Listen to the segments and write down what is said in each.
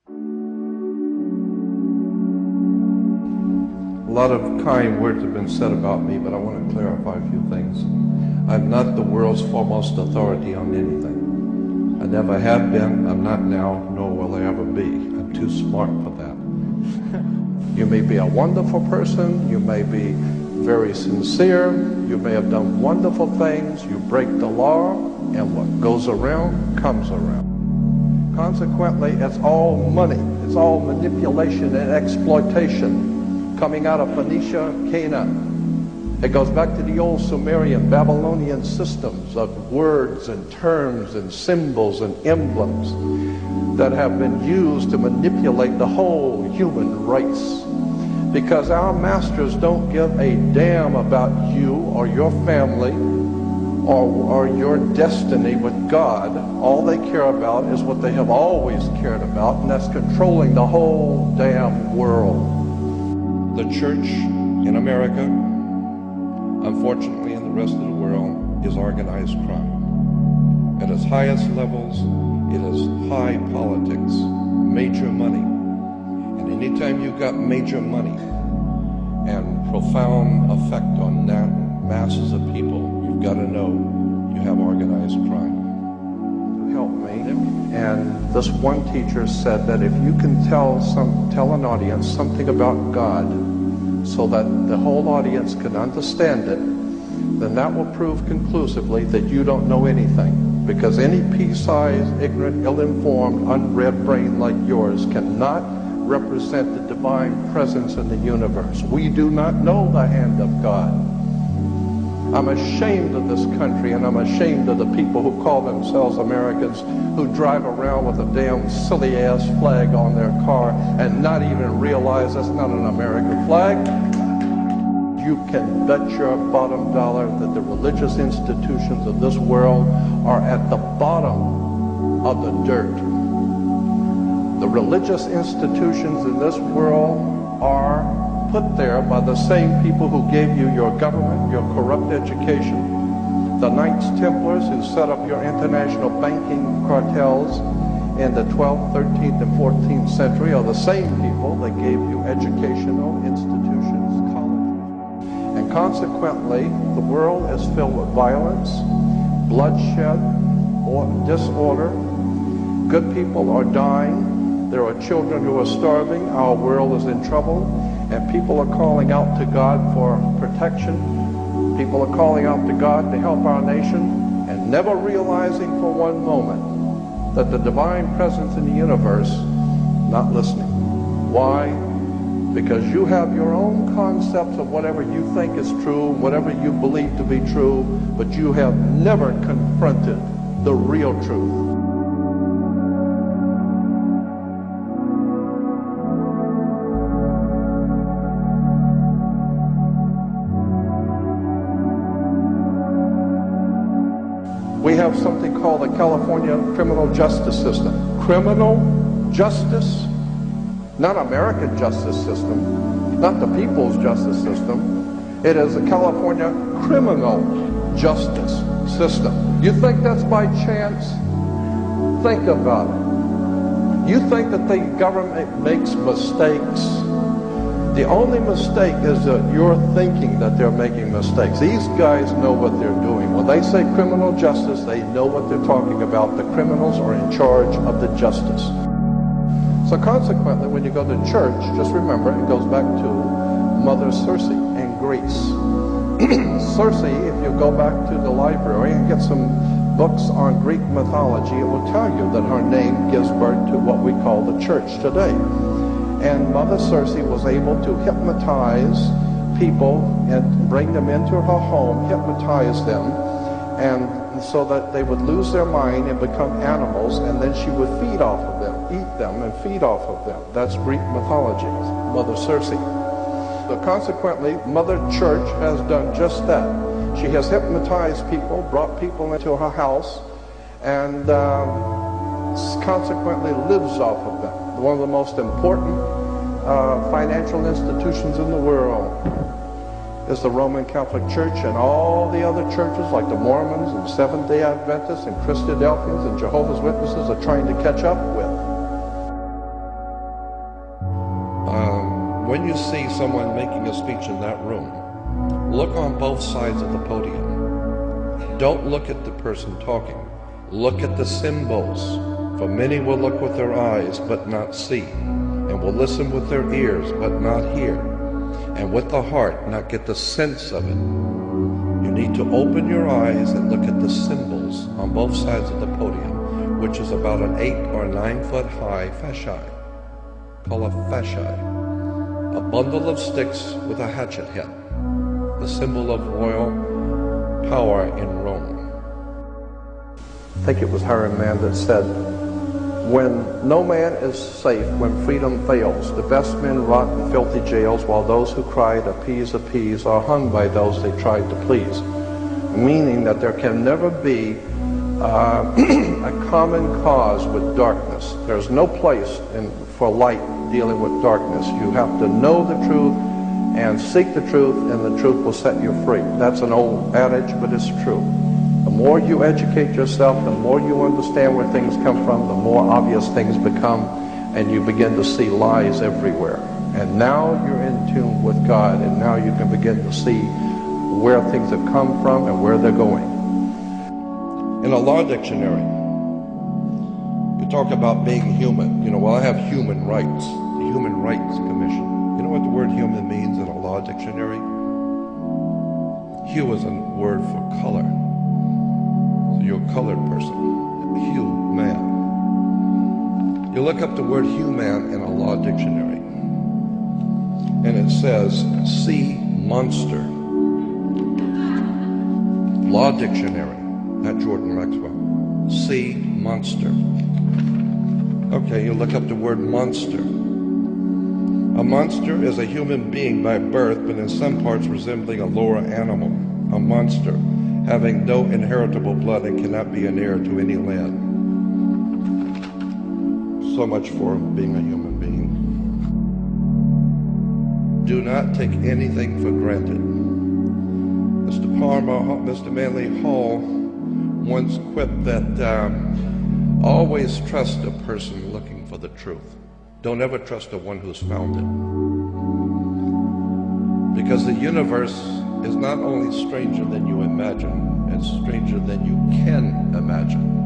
A lot of kind words have been said about me, but I want to clarify a few things. I'm not the world's foremost authority on anything. I never have been, I'm not now, nor will I ever be. I'm too smart for that. You may be a wonderful person, you may be very sincere, you may have done wonderful things, you break the law, and what goes around comes around. Consequently, it's all money, it's all manipulation and exploitation coming out of Phoenicia, Canaan. It goes back to the old Sumerian, Babylonian systems of words and terms and symbols and emblems that have been used to manipulate the whole human race. Because our masters don't give a damn about you or your family or your destiny with God. All they care about is what they have always cared about, and that's controlling the whole damn world. The church in America, unfortunately in the rest of the world, is organized crime. At its highest levels, it is high politics, major money. And anytime you've got major money and profound effect on masses of people, you've got to know you have organized crime. Help me. And this one teacher said that if you can tell an audience something about God so that the whole audience can understand it, then that will prove conclusively that you don't know anything. Because any pea-sized, ignorant, ill-informed, unread brain like yours cannot represent the divine presence in the universe. We do not know the hand of God. I'm ashamed of this country, and I'm ashamed of the people who call themselves Americans, who drive around with a damn silly-ass flag on their car and not even realize that's not an American flag. You can bet your bottom dollar that the religious institutions of this world are at the bottom of the dirt. The religious institutions in this world are put there by the same people who gave you your government, your corrupt education. The Knights Templars who set up your international banking cartels in the 12th, 13th, and 14th century are the same people that gave you educational institutions, colleges. And consequently, the world is filled with violence, bloodshed, or disorder. Good people are dying. There are children who are starving. Our world is in trouble. And people are calling out to God for protection. People are calling out to God to help our nation, and never realizing for one moment that the divine presence in the universe not listening. Why? Because you have your own concepts of whatever you think is true, whatever you believe to be true, but you have never confronted the real truth. We have something called the California criminal justice system. Criminal justice, not American justice system, not the people's justice system. It is the California criminal justice system. You think that's by chance? Think about it. You think that the government makes mistakes? The only mistake is that you're thinking that they're making mistakes. These guys know what they're doing. When they say criminal justice, they know what they're talking about. The criminals are in charge of the justice. So consequently, when you go to church, just remember, it goes back to Mother Circe in Greece. Circe, if you go back to the library and get some books on Greek mythology, it will tell you that her name gives birth to what we call the church today. And Mother Circe was able to hypnotize people and bring them into her home, hypnotize them, and so that they would lose their mind and become animals, and then she would feed off of them, eat them and feed off of them. That's Greek mythology, Mother Circe. So consequently, Mother Church has done just that. She has hypnotized people, brought people into her house, and consequently lives off of them. One of the most important financial institutions in the world is the Roman Catholic Church, and all the other churches like the Mormons and Seventh-day Adventists and Christadelphians and Jehovah's Witnesses are trying to catch up with. when you see someone making a speech in that room, look on both sides of the podium. Don't look at the person talking. Look at the symbols. For many will look with their eyes but not see, and will listen with their ears but not hear, and with the heart not get the sense of it. You need to open your eyes and look at the symbols on both sides of the podium, which is about an 8 or 9 foot high fascia, called a fascia, a bundle of sticks with a hatchet head, the symbol of royal power in Rome. I think it was Hiram Mann that said, when no man is safe, when freedom fails, the best men rot in filthy jails, while those who cried, appease, appease, are hung by those they tried to please. Meaning that there can never be a common cause with darkness. There's no place for light dealing with darkness. You have to know the truth and seek the truth, and the truth will set you free. That's an old adage, but it's true. The more you educate yourself, the more you understand where things come from, the more obvious things become, and you begin to see lies everywhere. And now you're in tune with God, and now you can begin to see where things have come from and where they're going. In a law dictionary, you talk about being human. You know, well, I have human rights, the Human Rights Commission. You know what the word human means in a law dictionary? Hue is a word for color. So you're a colored person. Hue, man. You look up the word human in a law dictionary, and it says sea monster. Law dictionary, not Jordan Maxwell. Sea monster. Okay, you look up the word monster. A monster is a human being by birth, but in some parts resembling a lower animal. A monster, having no inheritable blood and cannot be an heir to any land. So much for being a human being. Do not take anything for granted. Mr. Manly Hall once quipped that always trust a person looking for the truth. Don't ever trust the one who's found it. Because the universe is not only stranger than you imagine, it's stranger than you can imagine.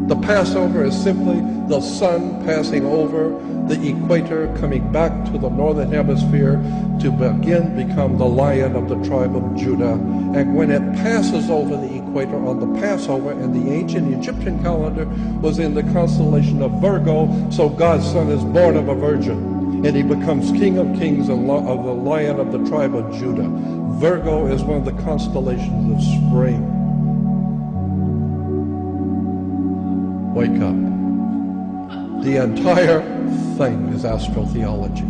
The Passover is simply the sun passing over the equator, coming back to the northern hemisphere to again become the Lion of the tribe of Judah. And when it passes over the equator on the Passover, in the ancient Egyptian calendar was in the constellation of Virgo, so God's son is born of a virgin, and he becomes King of Kings and of the Lion of the tribe of Judah. Virgo is one of the constellations of spring. Wake up. The entire thing is astrotheology.